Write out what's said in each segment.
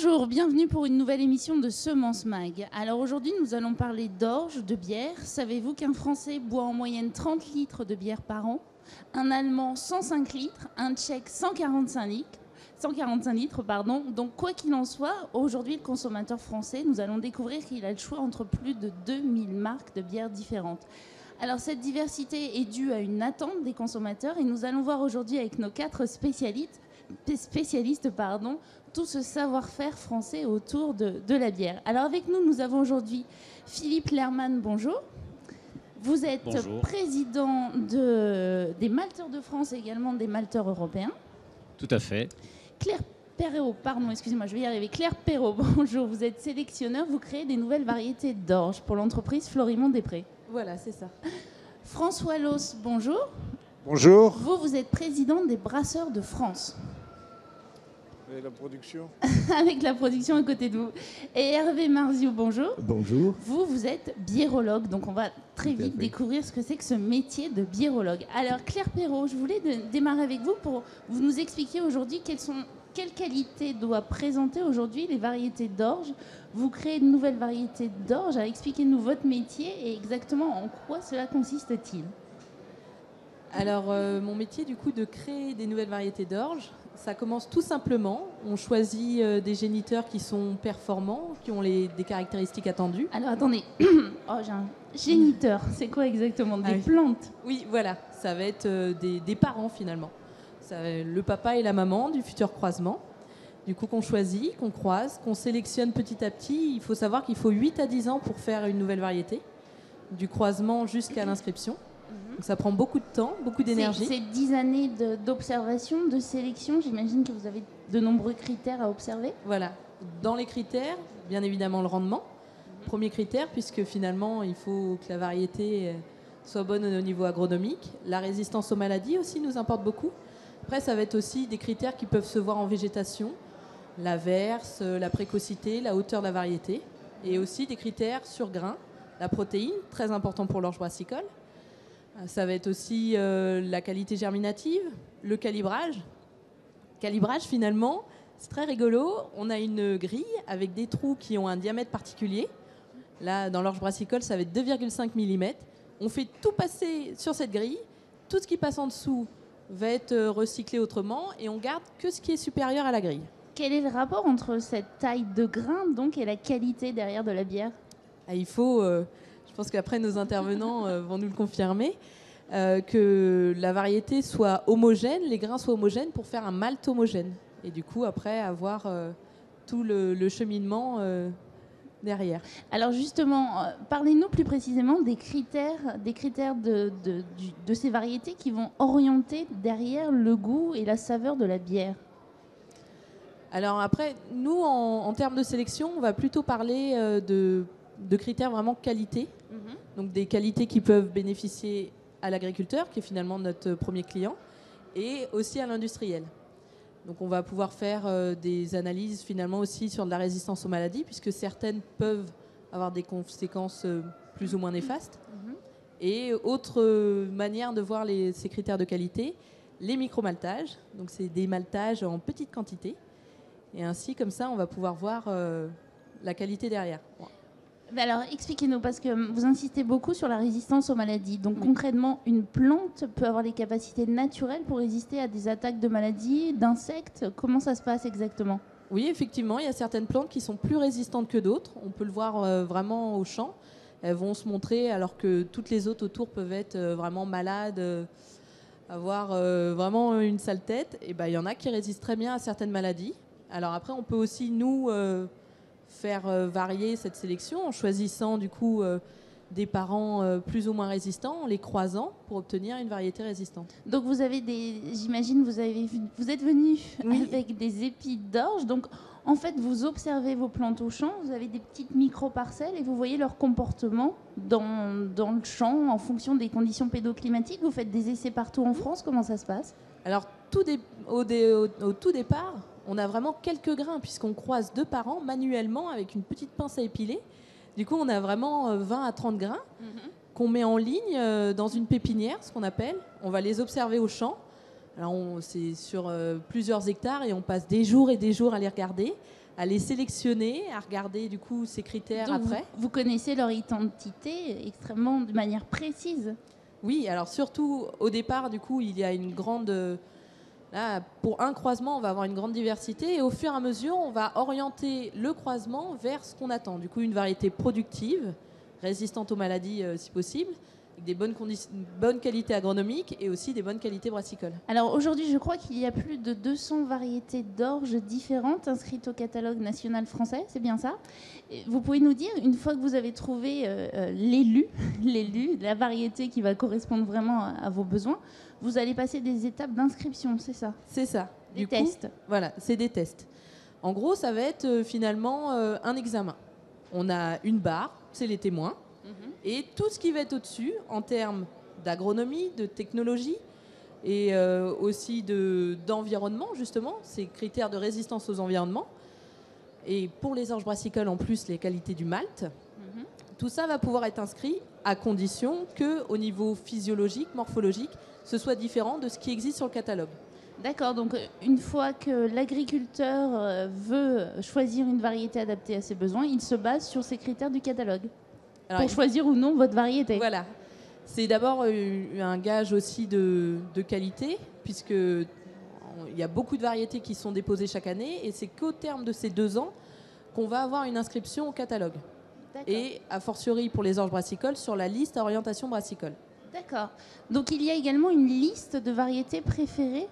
Bonjour, bienvenue pour une nouvelle émission de Semence Mag. Alors aujourd'hui, nous allons parler d'orge, de bière. Savez-vous qu'un Français boit en moyenne 30 litres de bière par an, un Allemand 105 litres, un Tchèque 145 litres, Donc quoi qu'il en soit, aujourd'hui, le consommateur français, nous allons découvrir qu'il a le choix entre plus de 2000 marques de bières différentes. Alors cette diversité est due à une attente des consommateurs et nous allons voir aujourd'hui avec nos 4 spécialistes, tout ce savoir-faire français autour de la bière. Alors avec nous, nous avons aujourd'hui Philippe Lerman, bonjour. Vous êtes président des malteurs de France et également des malteurs européens. Tout à fait. Claire Perrault, Claire Perrault, bonjour. Vous êtes sélectionneur, vous créez des nouvelles variétés d'orge pour l'entreprise Florimond-Després. Voilà, c'est ça. François Loos, bonjour. Bonjour. Vous êtes président des Brasseurs de France. Et la production Avec la production à côté de vous. Et Hervé Marziou, bonjour. Bonjour. Vous êtes biérologue, donc on va très vite découvrir ce que c'est que ce métier de biérologue. Alors Claire Perrault, je voulais démarrer avec vous pour vous nous expliquer aujourd'hui quelles qualités doivent présenter aujourd'hui les variétés d'orge. Vous créez de nouvelles variétés d'orge. Alors expliquez-nous votre métier et exactement en quoi cela consiste-t-il. Alors mon métier du coup de créer des nouvelles variétés d'orge, ça commence tout simplement. On choisit des géniteurs qui sont performants, qui ont des caractéristiques attendues. Alors attendez, j'ai un géniteur, c'est quoi exactement? Des plantes? Oui, voilà, ça va être des parents finalement. Le papa et la maman du futur croisement. Du coup qu'on choisit, qu'on croise, qu'on sélectionne petit à petit. Il faut savoir qu'il faut 8 à 10 ans pour faire une nouvelle variété, du croisement jusqu'à l'inscription. Donc ça prend beaucoup de temps, beaucoup d'énergie. C'est 10 années d'observation, de sélection. J'imagine que vous avez de nombreux critères à observer. Voilà. Dans les critères, bien évidemment le rendement. Premier critère, puisque finalement, il faut que la variété soit bonne au niveau agronomique. La résistance aux maladies aussi nous importe beaucoup. Après, ça va être aussi des critères qui peuvent se voir en végétation. La verse, la précocité, la hauteur de la variété. Et aussi des critères sur grain. La protéine, très important pour l'orge brassicole. Ça va être aussi la qualité germinative, le calibrage. Calibrage, finalement, c'est très rigolo. On a une grille avec des trous qui ont un diamètre particulier. Là, dans l'orge brassicole, ça va être 2,5 mm. On fait tout passer sur cette grille. Tout ce qui passe en dessous va être recyclé autrement et on garde que ce qui est supérieur à la grille. Quel est le rapport entre cette taille de grain donc, et la qualité derrière de la bière? Il faut... je pense qu'après nos intervenants vont nous le confirmer, que la variété soit homogène, les grains soient homogènes pour faire un malt homogène. Et du coup, après, avoir tout le cheminement derrière. Alors justement, parlez-nous plus précisément des critères de ces variétés qui vont orienter derrière le goût et la saveur de la bière. Alors après, nous, en termes de sélection, on va plutôt parler de critères vraiment qualité. Donc des qualités qui peuvent bénéficier à l'agriculteur, qui est finalement notre premier client, et aussi à l'industriel. Donc on va pouvoir faire des analyses finalement aussi sur de la résistance aux maladies, puisque certaines peuvent avoir des conséquences plus ou moins néfastes. Et autre manière de voir ces critères de qualité, les micro-maltages. Donc c'est des maltages en petite quantité. Et ainsi, comme ça, on va pouvoir voir la qualité derrière. Alors, expliquez-nous, parce que vous insistez beaucoup sur la résistance aux maladies. Donc, concrètement, une plante peut avoir des capacités naturelles pour résister à des attaques de maladies, d'insectes. Comment ça se passe exactement? Oui, effectivement, il y a certaines plantes qui sont plus résistantes que d'autres. On peut le voir vraiment au champ. Elles vont se montrer alors que toutes les autres autour peuvent être vraiment malades, avoir vraiment une sale tête. Et il y en a qui résistent très bien à certaines maladies. Alors après, on peut aussi, nous... faire varier cette sélection en choisissant du coup des parents plus ou moins résistants, en les croisant pour obtenir une variété résistante. Donc vous avez j'imagine vous êtes venu avec des épis d'orge. Donc en fait vous observez vos plantes au champ, vous avez des petites micro-parcelles et vous voyez leur comportement dans le champ en fonction des conditions pédoclimatiques. Vous faites des essais partout en France, comment ça se passe? Alors au tout départ, on a vraiment quelques grains puisqu'on croise 2 par an manuellement avec une petite pince à épiler. Du coup, on a vraiment 20 à 30 grains qu'on met en ligne dans une pépinière, ce qu'on appelle. On va les observer au champ. Alors, c'est sur plusieurs hectares et on passe des jours et des jours à les regarder, à les sélectionner, à regarder du coup ces critères Donc après. vous connaissez leur identité extrêmement de manière précise. Oui, alors surtout au départ, du coup, il y a une grande... là, pour un croisement, on va avoir une grande diversité et au fur et à mesure, on va orienter le croisement vers ce qu'on attend. Du coup, une variété productive, résistante aux maladies si possible, avec des bonnes qualités agronomiques et aussi des bonnes qualités brassicoles. Alors aujourd'hui, je crois qu'il y a plus de 200 variétés d'orge différentes inscrites au catalogue national français, c'est bien ça? Et vous pouvez nous dire, une fois que vous avez trouvé l'élu, la variété qui va correspondre vraiment à vos besoins, vous allez passer des étapes d'inscription, c'est ça? C'est ça. Des tests. Voilà, c'est des tests. En gros, ça va être finalement un examen. On a une barre, c'est les témoins, et tout ce qui va être au-dessus en termes d'agronomie, de technologie et aussi d'environnement, justement, ces critères de résistance aux environnements. Et pour les orges brassicoles, en plus, les qualités du malt. Tout ça va pouvoir être inscrit à condition qu'au niveau physiologique, morphologique, ce soit différent de ce qui existe sur le catalogue. D'accord, donc une fois que l'agriculteur veut choisir une variété adaptée à ses besoins, il se base sur ces critères du catalogue pour choisir ou non votre variété. Voilà. C'est d'abord un gage aussi de qualité, puisqu'il y a beaucoup de variétés qui sont déposées chaque année, et c'est qu'au terme de ces 2 ans qu'on va avoir une inscription au catalogue. Et a fortiori pour les orges brassicoles sur la liste à orientation brassicole. D'accord. Donc il y a également une liste de variétés préférées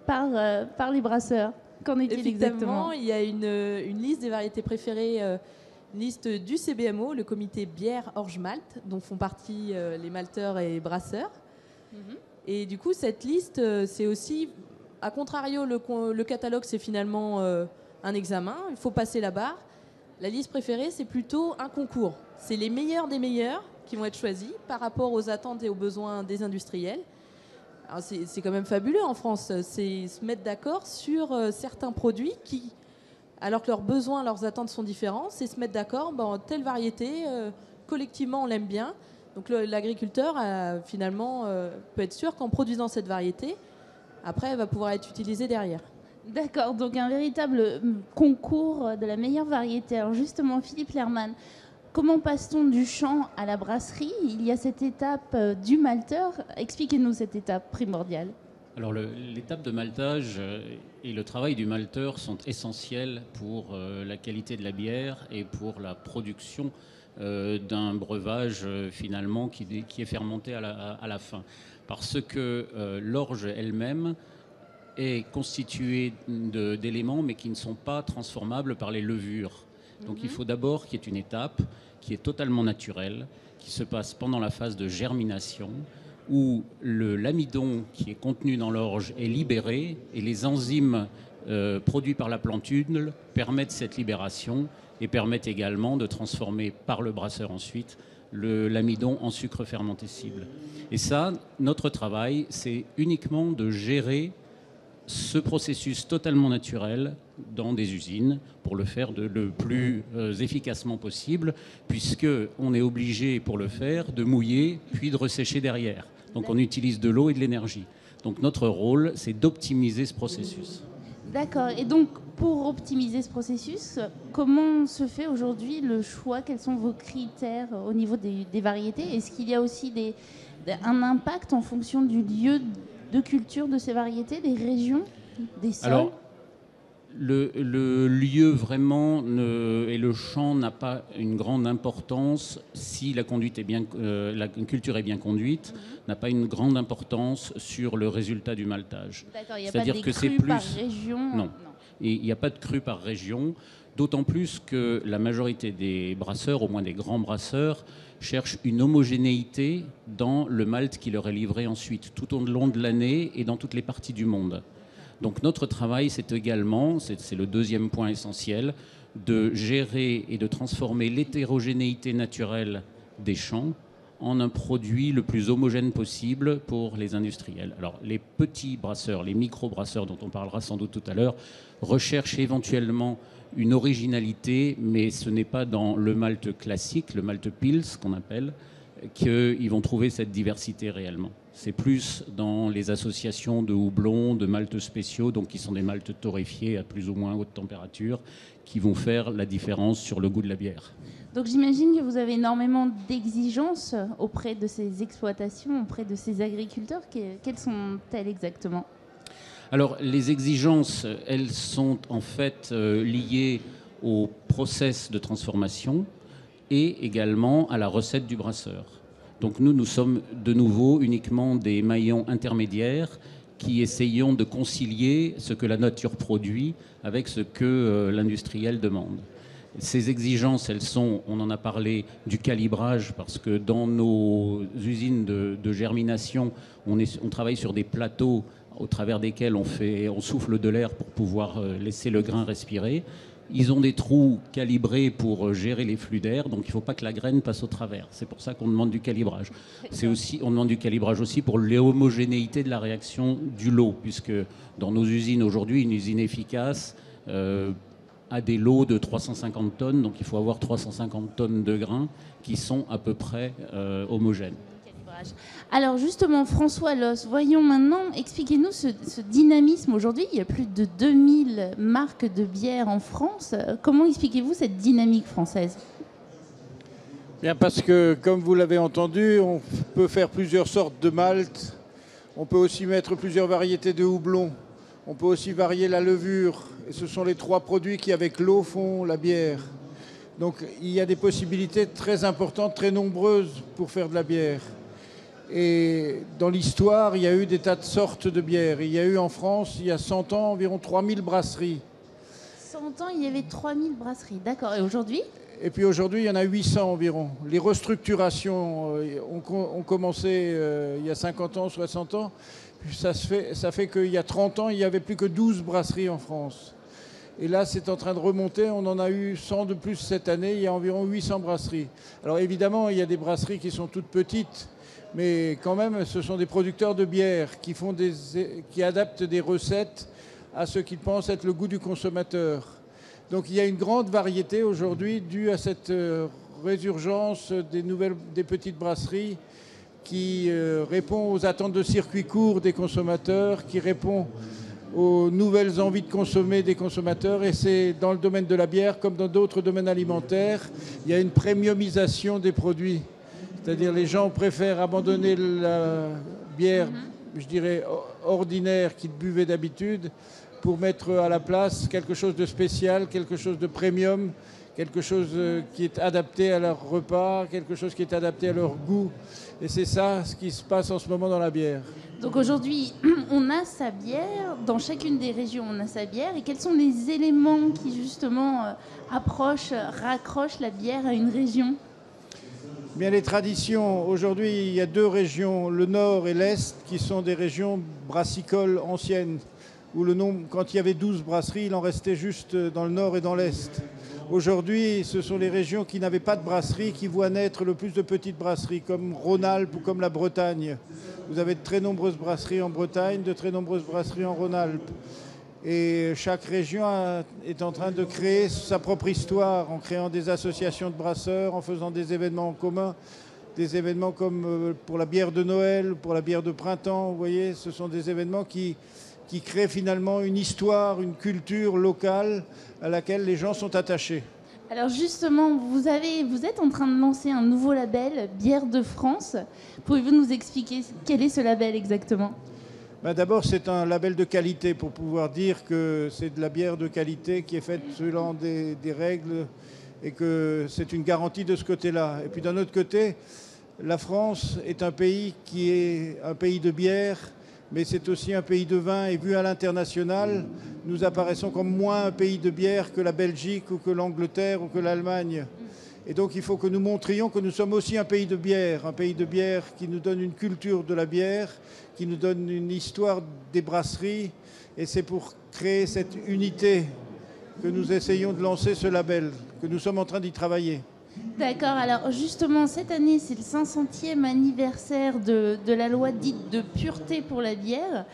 par les brasseurs. Qu'en est-il exactement? Il y a une liste des variétés préférées, une liste du CBMO, le comité bière orge malt, dont font partie les malteurs et brasseurs. Et du coup, cette liste, c'est aussi, à contrario, le catalogue, c'est finalement un examen. Il faut passer la barre. La liste préférée, c'est plutôt un concours. C'est les meilleurs des meilleurs qui vont être choisis par rapport aux attentes et aux besoins des industriels. Alors c'est quand même fabuleux en France, c'est se mettre d'accord sur certains produits qui, alors que leurs besoins, leurs attentes sont différents, c'est se mettre d'accord, telle variété, collectivement on l'aime bien. Donc l'agriculteur finalement peut être sûr qu'en produisant cette variété, après elle va pouvoir être utilisée derrière. D'accord, donc un véritable concours de la meilleure variété. Alors justement, Philippe Lerman, comment passe-t-on du champ à la brasserie? Il y a cette étape du malteur. Expliquez-nous cette étape primordiale. Alors l'étape de maltage et le travail du malteur sont essentiels pour la qualité de la bière et pour la production d'un breuvage finalement qui est fermenté à la fin. Parce que l'orge elle-même est constituée d'éléments mais qui ne sont pas transformables par les levures. Donc il faut d'abord qu'il y ait une étape qui est totalement naturelle, qui se passe pendant la phase de germination, où l'amidon qui est contenu dans l'orge est libéré et les enzymes produits par la plantule permettent cette libération et permettent également de transformer par le brasseur ensuite l'amidon en sucre fermentescible. Et ça, notre travail, c'est uniquement de gérer ce processus totalement naturel dans des usines pour le faire le plus efficacement possible, puisqu'on est obligé pour le faire de mouiller puis de ressécher derrière. Donc on utilise de l'eau et de l'énergie. Donc notre rôle, c'est d'optimiser ce processus. D'accord. Et donc pour optimiser ce processus, comment se fait aujourd'hui le choix? Quels sont vos critères au niveau des variétés? Est-ce qu'il y a aussi un impact en fonction du lieu de culture de ces variétés, des régions, des sols? Alors, le lieu vraiment et le champ n'a pas une grande importance si la culture est bien conduite, n'a pas une grande importance sur le résultat du maltage. D'accord, il n'y a pas de crues par région? Non. Et il n'y a pas de crues par région, d'autant plus que la majorité des brasseurs, au moins des grands brasseurs, cherchent une homogénéité dans le malt qui leur est livré ensuite, tout au long de l'année et dans toutes les parties du monde. Donc notre travail, c'est également, c'est le deuxième point essentiel, de gérer et de transformer l'hétérogénéité naturelle des champs en un produit le plus homogène possible pour les industriels. Alors les petits brasseurs, les micro-brasseurs dont on parlera sans doute tout à l'heure, recherchent éventuellement une originalité, mais ce n'est pas dans le malt classique, le malt pils qu'on appelle, qu'ils vont trouver cette diversité réellement. C'est plus dans les associations de houblons, de maltes spéciaux, donc qui sont des maltes torréfiés à plus ou moins haute température, qui vont faire la différence sur le goût de la bière. Donc j'imagine que vous avez énormément d'exigences auprès de ces exploitations, auprès de ces agriculteurs. Quelles sont-elles exactement ? Alors les exigences, elles sont en fait liées au process de transformation et également à la recette du brasseur. Donc nous sommes de nouveau uniquement des maillons intermédiaires qui essayons de concilier ce que la nature produit avec ce que l'industriel demande. Ces exigences, elles sont, on en a parlé, du calibrage, parce que dans nos usines de germination, on travaille sur des plateaux au travers desquels on souffle de l'air pour pouvoir laisser le grain respirer. Ils ont des trous calibrés pour gérer les flux d'air, donc il ne faut pas que la graine passe au travers. C'est pour ça qu'on demande du calibrage. On demande du calibrage aussi pour l'homogénéité de la réaction du lot, puisque dans nos usines aujourd'hui, une usine efficace a des lots de 350 tonnes, donc il faut avoir 350 tonnes de grains qui sont à peu près homogènes. Alors justement, François Loos, voyons maintenant, expliquez-nous ce dynamisme aujourd'hui. Il y a plus de 2000 marques de bière en France. Comment expliquez-vous cette dynamique française ? Bien, parce que, comme vous l'avez entendu, on peut faire plusieurs sortes de maltes. On peut aussi mettre plusieurs variétés de houblon. On peut aussi varier la levure. Et ce sont les trois produits qui, avec l'eau, font la bière. Donc il y a des possibilités très importantes, très nombreuses pour faire de la bière. Et dans l'histoire, il y a eu des tas de sortes de bières. Il y a eu en France, il y a 100 ans, environ 3000 brasseries. 100 ans, il y avait 3000 brasseries, d'accord. Et aujourd'hui ? Et puis aujourd'hui, il y en a 800 environ. Les restructurations ont commencé il y a 50 ans, 60 ans. Ça fait qu'il y a 30 ans, il n'y avait plus que 12 brasseries en France. Et là, c'est en train de remonter. On en a eu 100 de plus cette année. Il y a environ 800 brasseries. Alors évidemment, il y a des brasseries qui sont toutes petites. Mais quand même, ce sont des producteurs de bière qui adaptent des recettes à ce qu'ils pensent être le goût du consommateur. Donc il y a une grande variété aujourd'hui due à cette résurgence des petites brasseries qui répond aux attentes de circuits courts des consommateurs, qui répond aux nouvelles envies de consommer des consommateurs. Et c'est dans le domaine de la bière comme dans d'autres domaines alimentaires, il y a une premiumisation des produits. C'est-à-dire les gens préfèrent abandonner la bière, je dirais, ordinaire qu'ils buvaient d'habitude pour mettre à la place quelque chose de spécial, quelque chose de premium, quelque chose qui est adapté à leur repas, quelque chose qui est adapté à leur goût. Et c'est ça ce qui se passe en ce moment dans la bière. Donc aujourd'hui, on a sa bière, dans chacune des régions on a sa bière. Et quels sont les éléments qui justement raccrochent la bière à une région ? Bien, les traditions, aujourd'hui, il y a deux régions, le nord et l'est, qui sont des régions brassicoles anciennes, où quand il y avait 12 brasseries, il en restait juste dans le nord et dans l'est. Aujourd'hui, ce sont les régions qui n'avaient pas de brasserie qui voient naître le plus de petites brasseries, comme Rhône-Alpes ou comme la Bretagne. Vous avez de très nombreuses brasseries en Bretagne, de très nombreuses brasseries en Rhône-Alpes. Et chaque région est en train de créer sa propre histoire en créant des associations de brasseurs, en faisant des événements en commun, des événements comme pour la bière de Noël, pour la bière de printemps. Vous voyez, ce sont des événements qui créent finalement une histoire, une culture locale à laquelle les gens sont attachés. Alors justement, vous êtes en train de lancer un nouveau label, Bière de France. Pouvez-vous nous expliquer quel est ce label exactement ? D'abord, c'est un label de qualité pour pouvoir dire que c'est de la bière de qualité qui est faite selon des règles et que c'est une garantie de ce côté-là. Et puis d'un autre côté, la France est un pays qui est un pays de bière, mais c'est aussi un pays de vin. Et vu à l'international, nous apparaissons comme moins un pays de bière que la Belgique ou que l'Angleterre ou que l'Allemagne. Et donc il faut que nous montrions que nous sommes aussi un pays de bière qui nous donne une culture de la bière, qui nous donne une histoire des brasseries. Et c'est pour créer cette unité que nous essayons de lancer ce label, que nous sommes en train d'y travailler. D'accord, alors justement cette année c'est le 500e anniversaire de la loi dite de pureté pour la bière.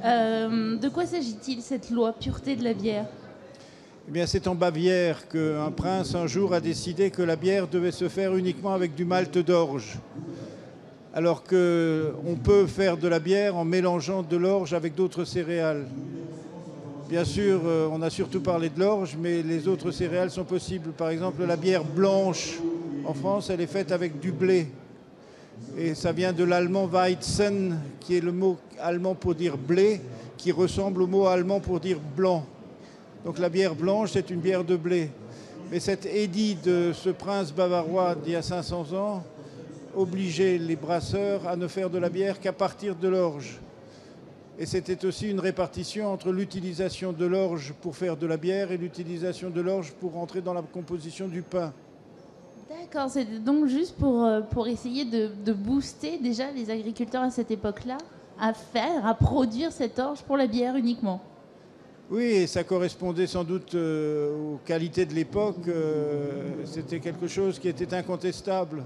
De quoi s'agit-il cette loi pureté de la bière ? Eh bien, c'est en Bavière qu'un prince un jour a décidé que la bière devait se faire uniquement avec du malt d'orge. Alors qu'on peut faire de la bière en mélangeant de l'orge avec d'autres céréales. Bien sûr, on a surtout parlé de l'orge, mais les autres céréales sont possibles. Par exemple, la bière blanche, en France, elle est faite avec du blé. Et ça vient de l'allemand Weizen, qui est le mot allemand pour dire blé, qui ressemble au mot allemand pour dire blanc. Donc la bière blanche, c'est une bière de blé. Mais cet édit de ce prince bavarois d'il y a 500 ans obligeait les brasseurs à ne faire de la bière qu'à partir de l'orge. Et c'était aussi une répartition entre l'utilisation de l'orge pour faire de la bière et l'utilisation de l'orge pour rentrer dans la composition du pain. D'accord, c'était donc juste pour essayer de booster déjà les agriculteurs à cette époque-là à produire cette orge pour la bière uniquement. Oui, et ça correspondait sans doute aux qualités de l'époque. C'était quelque chose qui était incontestable.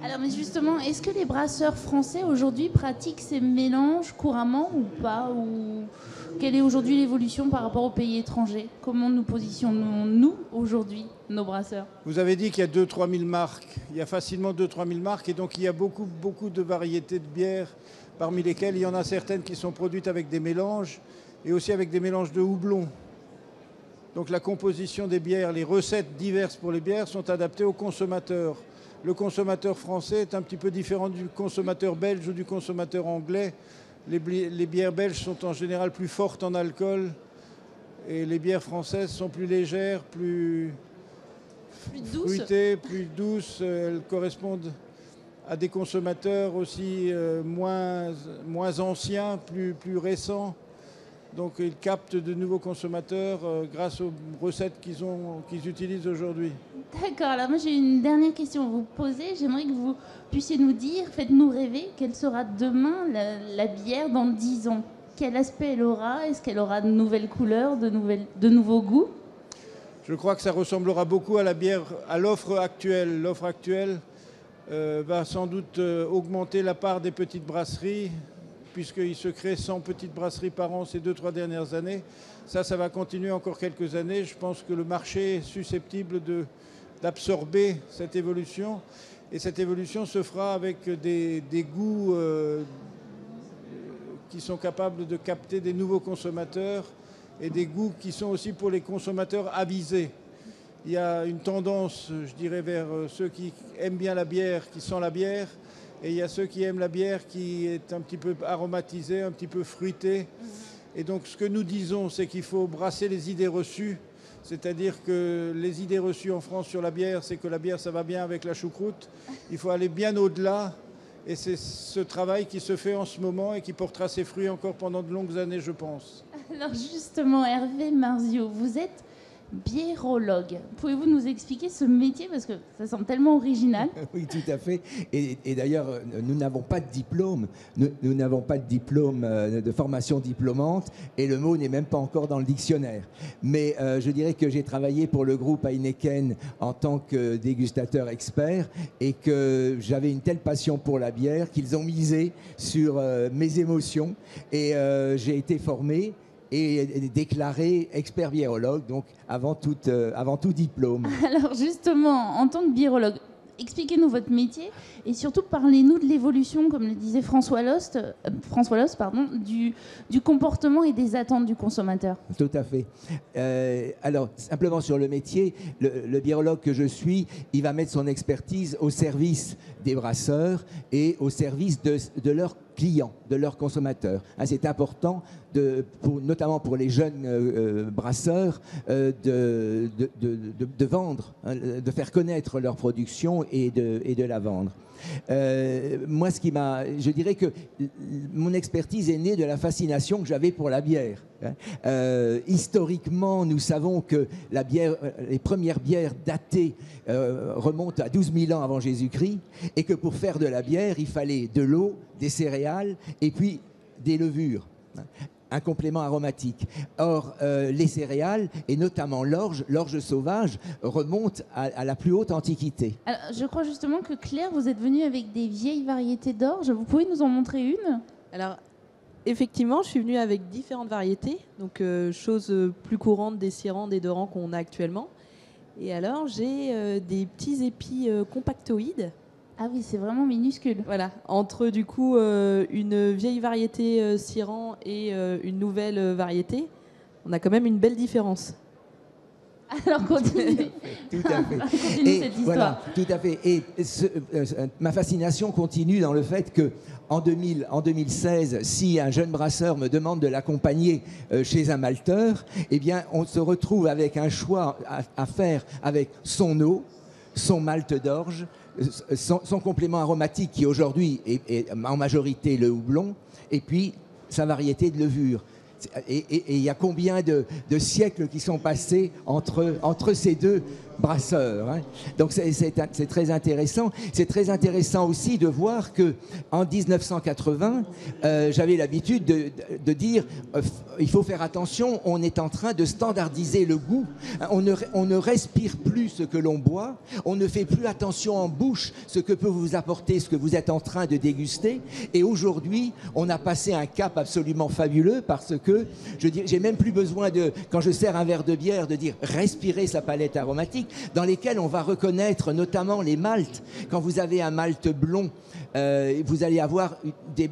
Alors, mais justement, est-ce que les brasseurs français aujourd'hui pratiquent ces mélanges couramment ou pas, ou quelle est aujourd'hui l'évolution par rapport aux pays étrangers? Comment nous positionnons-nous aujourd'hui, nos brasseurs? Vous avez dit qu'il y a 2-3 000 marques. Il y a facilement 2-3 000 marques et donc il y a beaucoup de variétés de bières, parmi lesquelles il y en a certaines qui sont produites avec des mélanges et aussi avec des mélanges de houblon. Donc la composition des bières, les recettes diverses pour les bières sont adaptées aux consommateurs. Le consommateur français est un petit peu différent du consommateur belge ou du consommateur anglais. Les bières belges sont en général plus fortes en alcool et les bières françaises sont plus légères, plus fruitées, plus douces. Elles correspondent à des consommateurs aussi moins anciens, plus récents. Donc ils captent de nouveaux consommateurs grâce aux recettes qu'ils utilisent aujourd'hui. D'accord, alors moi j'ai une dernière question à vous poser. J'aimerais que vous puissiez nous dire, faites-nous rêver, quelle sera demain la bière dans 10 ans? Quel aspect elle aura? Est-ce qu'elle aura de nouvelles couleurs, de nouveaux goûts? Je crois que ça ressemblera beaucoup à la bière, à l'offre actuelle. L'offre actuelle va sans doute augmenter la part des petites brasseries, puisqu'il se crée 100 petites brasseries par an ces 2-3 dernières années. Ça va continuer encore quelques années. Je pense que le marché est susceptible d'absorber cette évolution. Et cette évolution se fera avec des goûts qui sont capables de capter des nouveaux consommateurs et des goûts qui sont aussi pour les consommateurs avisés. Il y a une tendance, je dirais, vers ceux qui aiment bien la bière, qui sentent la bière, et il y a ceux qui aiment la bière qui est un petit peu aromatisée, un petit peu fruitée. Et donc ce que nous disons, c'est qu'il faut brasser les idées reçues. C'est-à-dire que les idées reçues en France sur la bière, c'est que la bière, ça va bien avec la choucroute. Il faut aller bien au-delà. Et c'est ce travail qui se fait en ce moment et qui portera ses fruits encore pendant de longues années, je pense. Alors justement, Hervé Marzio, vous êtes biérologue. Pouvez-vous nous expliquer ce métier, parce que ça semble tellement original? Oui, tout à fait. Et d'ailleurs, nous n'avons pas de diplôme. Nous n'avons pas de diplôme de formation diplômante et le mot n'est même pas encore dans le dictionnaire. Mais je dirais que j'ai travaillé pour le groupe Heineken en tant que dégustateur expert et que j'avais une telle passion pour la bière qu'ils ont misé sur mes émotions et j'ai été formé et déclaré expert biérologue, donc avant tout diplôme. Alors justement, en tant que biérologue, expliquez-nous votre métier et surtout parlez-nous de l'évolution, comme le disait François Lost, du comportement et des attentes du consommateur. Tout à fait. Alors, simplement sur le métier, le biérologue que je suis, il va mettre son expertise au service des brasseurs et au service de leurs clients, de leurs consommateurs. C'est important, notamment pour les jeunes brasseurs, de vendre, de faire connaître leur production et de la vendre. Moi, je dirais que mon expertise est née de la fascination que j'avais pour la bière. Historiquement, nous savons que les premières bières datées remontent à 12 000 ans avant Jésus-Christ et que pour faire de la bière, il fallait de l'eau, des céréales et puis des levures. Un complément aromatique. Or, les céréales, et notamment l'orge sauvage, remontent à la plus haute antiquité. Alors, je crois justement que Claire, vous êtes venue avec des vieilles variétés d'orge. Vous pouvez nous en montrer une? Alors, effectivement, je suis venue avec différentes variétés, donc chose plus courante des sirans, des dorans qu'on a actuellement. Et alors, j'ai des petits épis compactoïdes. Ah oui, c'est vraiment minuscule. Voilà, entre du coup une vieille variété Siran et une nouvelle variété, on a quand même une belle différence. Alors continue. Tout à fait. Continue Et cette histoire. voilà, tout à fait. Et ma fascination continue dans le fait que en 2016, si un jeune brasseur me demande de l'accompagner chez un malteur, eh bien, on se retrouve avec un choix à faire avec son eau, son malt d'orge, son complément aromatique qui aujourd'hui est en majorité le houblon, et puis sa variété de levure. Et il y a combien de siècles qui sont passés entre ces deux brasseurs, hein. Donc c'est très intéressant. C'est très intéressant aussi de voir que en 1980, j'avais l'habitude de dire il faut faire attention, on est en train de standardiser le goût. On ne respire plus ce que l'on boit, on ne fait plus attention en bouche ce que peut vous apporter ce que vous êtes en train de déguster. Et aujourd'hui, on a passé un cap absolument fabuleux parce que j'ai même plus besoin de, quand je sers un verre de bière, de dire respirer sa palette aromatique, dans lesquels on va reconnaître notamment les maltes. Quand vous avez un malt blond, vous allez avoir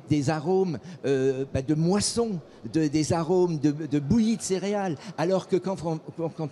des arômes de moisson, des arômes de bouillie de céréales, alors que quand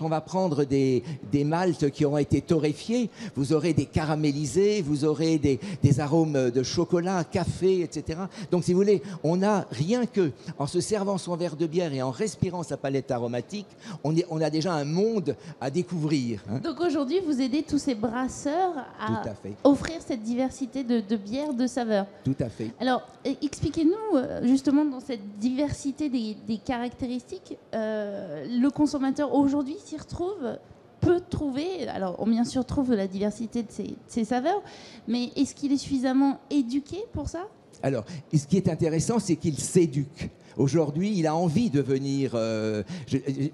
on va prendre des maltes qui ont été torréfiés, vous aurez des caramélisés, vous aurez des arômes de chocolat, café, etc. Donc si vous voulez, on a rien que en se servant son verre de bière et en respirant sa palette aromatique, on a déjà un monde à découvrir, hein. Donc aujourd'hui, vous aidez tous ces brasseurs à offrir cette diversité de bières, de saveurs. Tout à fait. Alors, expliquez-nous justement dans cette diversité des caractéristiques, le consommateur aujourd'hui s'y retrouve, peut trouver, alors on bien sûr trouve la diversité de ces saveurs, mais est-ce qu'il est suffisamment éduqué pour ça ? Alors, ce qui est intéressant, c'est qu'il s'éduque. Aujourd'hui, il a envie de venir.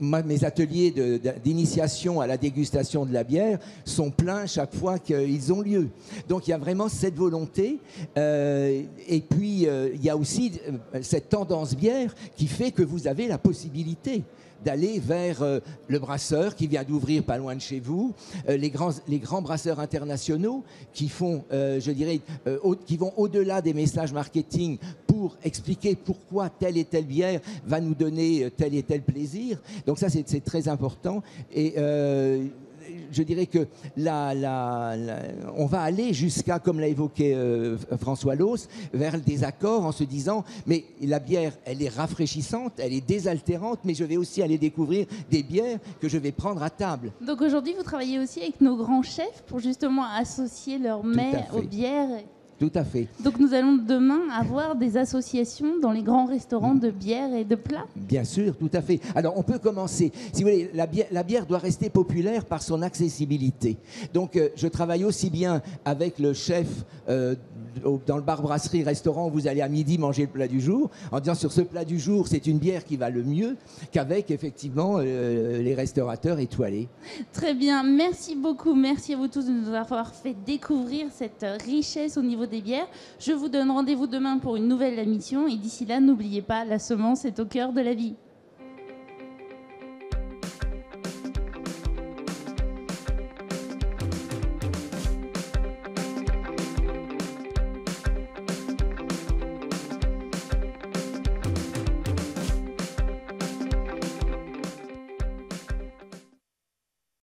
Mes ateliers d'initiation à la dégustation de la bière sont pleins chaque fois qu'ils ont lieu. Donc, il y a vraiment cette volonté. Et puis, il y a aussi cette tendance bière qui fait que vous avez la possibilité d'aller vers le brasseur qui vient d'ouvrir pas loin de chez vous, les grands brasseurs internationaux qui font, je dirais, qui vont au-delà des messages marketing pour expliquer pourquoi telle et telle bière va nous donner tel et tel plaisir. Donc ça, c'est très important. Et je dirais que on va aller jusqu'à, comme l'a évoqué François Loos, vers des accords en se disant mais la bière, elle est rafraîchissante, elle est désaltérante, mais je vais aussi aller découvrir des bières que je vais prendre à table. Donc aujourd'hui, vous travaillez aussi avec nos grands chefs pour justement associer leurs mets aux bières. Tout à fait. Donc nous allons demain avoir des associations dans les grands restaurants de bière et de plats. Bien sûr, tout à fait. Alors on peut commencer. Si vous voulez, la bière doit rester populaire par son accessibilité. Donc je travaille aussi bien avec le chef dans le bar brasserie restaurant où vous allez à midi manger le plat du jour, en disant sur ce plat du jour c'est une bière qui va le mieux, qu'avec effectivement les restaurateurs étoilés. Très bien, merci beaucoup. Merci à vous tous de nous avoir fait découvrir cette richesse au niveau des bières. Je vous donne rendez-vous demain pour une nouvelle émission et d'ici là, n'oubliez pas, la semence est au cœur de la vie.